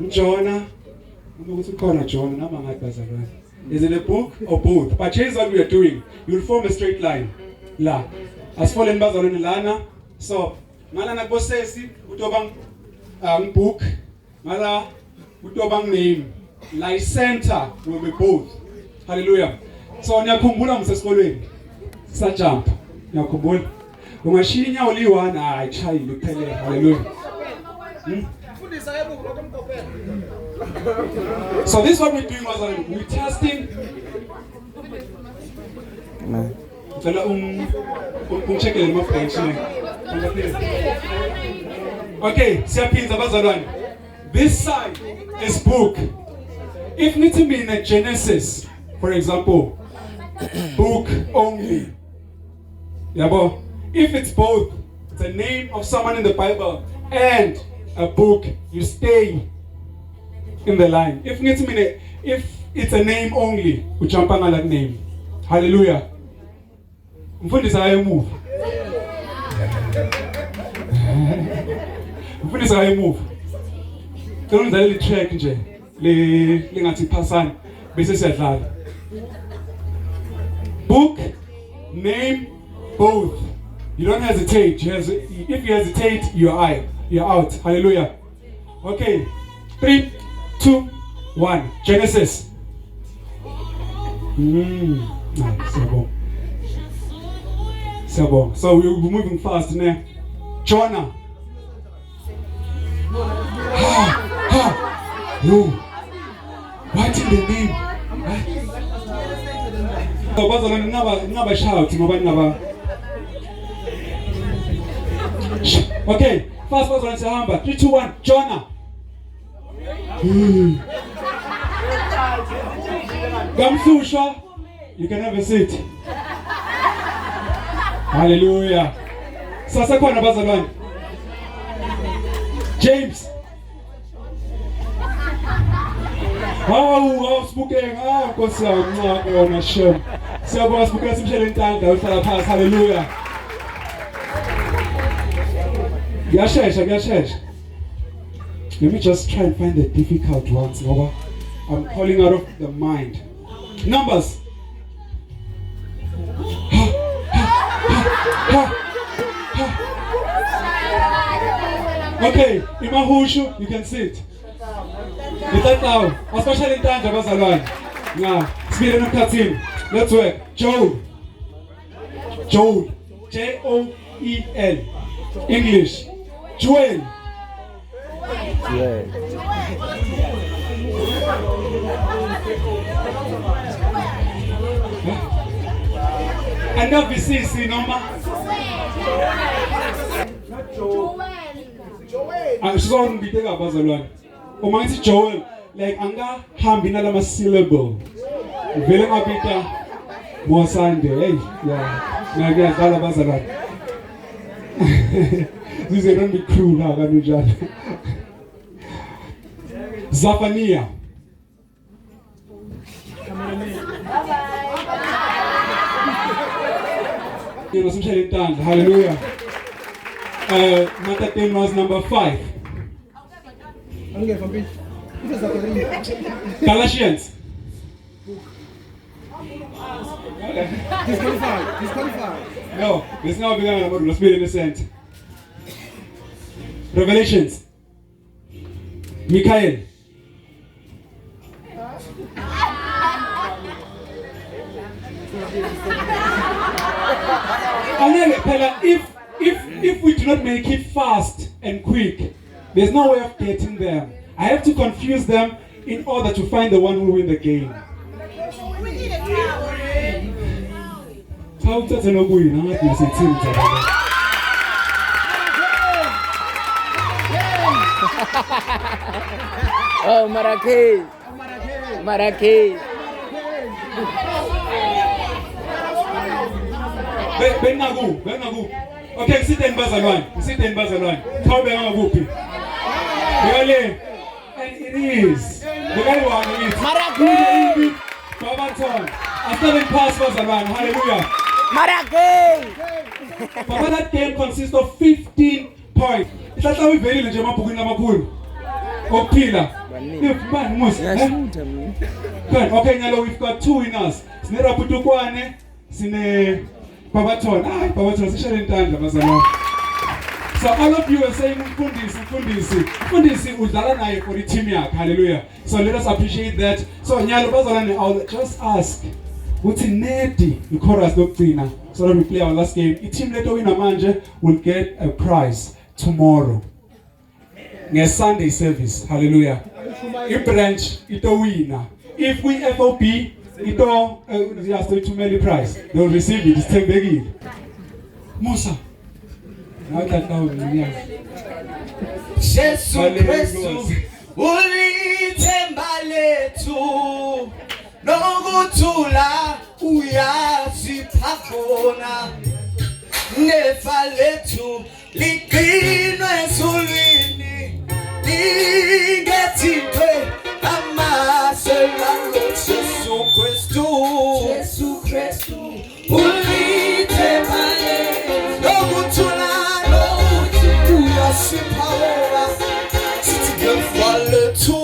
Jonah. Jonah. Is it a book or both? But here's what we are doing. You'll form a straight line. La. As fallen bazalwane lana. So, malana bosesi utobang book. Mala utobang name. Like center will be both. Hallelujah. So niyakhumbula msesikolweni. Sa jump. Niyakhumbula. Ungashinya uliwana aychayile kuphele. Hallelujah. So this is what we're doing, we're testing. Okay, this side is book. If need to be in a Genesis, for example, book only. Yeah, if it's both, it's a name of someone in the Bible and a book, you stay in the line. If it's a name only, we jump on that name. Hallelujah. Mfundisi ayemove. Mfundisi ayemove. Tolonza le track nje. Le ngathi phasana bese siyadlala. Book, name, both. You don't hesitate. If you hesitate, you're out. Hallelujah. Okay. 3, 2, 1. Genesis. So we'll be moving fast now. Jonah. What in the name? Okay, fast forward on Sahamba. 3, 2, 1. Jonah. Gamsusha, you can have a seat. Hallelujah. Sasa kwa nabazalwane. James. Spooking. Nkosi yami shem. Siyabonga spooking simshele intanga uhlala phansi. Hallelujah. Ngiyashesha. Let me just try and find the difficult ones, Baba. I'm calling out of the mind. Numbers. Okay, Imahushu, you can sit. It's now, especially in Tanja Bazalwan. Now, speed and cutting. Let's work. Joel. Joel. Joel. English. Joel. And now we see Noma. I'm sorry, we take up Bazalwan. Omansi Joel, like anga hambina lama syllable. Vele ngapita Mosande, hey, yeah. Naga kala Bazalwan. This is don't be cruel now, Ganujan. Zephaniah. Hallelujah. Matthew was number 5. Galatians. Disqualified. No, it's not beginning about the Spirit innocent. Revelations. Michael. If we do not make it fast and quick, there's no way of getting them. I have to confuse them in order to find the one who will win the game. Oh, Marrakech. Benagu. Okay, sit in Bazalwan. How be Anguppi? Really? And it is. The guy who is. Marrakech. Babaton. After the pass Bazalwan. Hallelujah. Marrakech. Baba, that game consists of 15 points. It's like how we very legit. Ophila. If man must. Ngiyashutha mina. Good. Okay, Nyalo, we've got 2 winners. Sine Raputukwane, sine Babaton. Babaton, sishale intandla bazalwane. So all of you are saying Mfundisi udlala naye for the team yakhe. Hallelujah. So let us appreciate that. So Nyalo bazalwane, I'll just ask uthi Nedi chorus lokugcina so that we play our last game. I team leto wina manje will get a prize tomorrow. Sunday service. Hallelujah. I branch ito wina. If we FOP ito just to many prize, they will receive it. It's Tembegi. Musa. Now that now Jesu Kristu ulithemba lethu nokuthula uyasipha khona nefa lethu liqinwe ezulwini lingethintwe amasela Jesu Kristu ulithemba lethu nokuthula uyasipha khona sithi ngefa lethu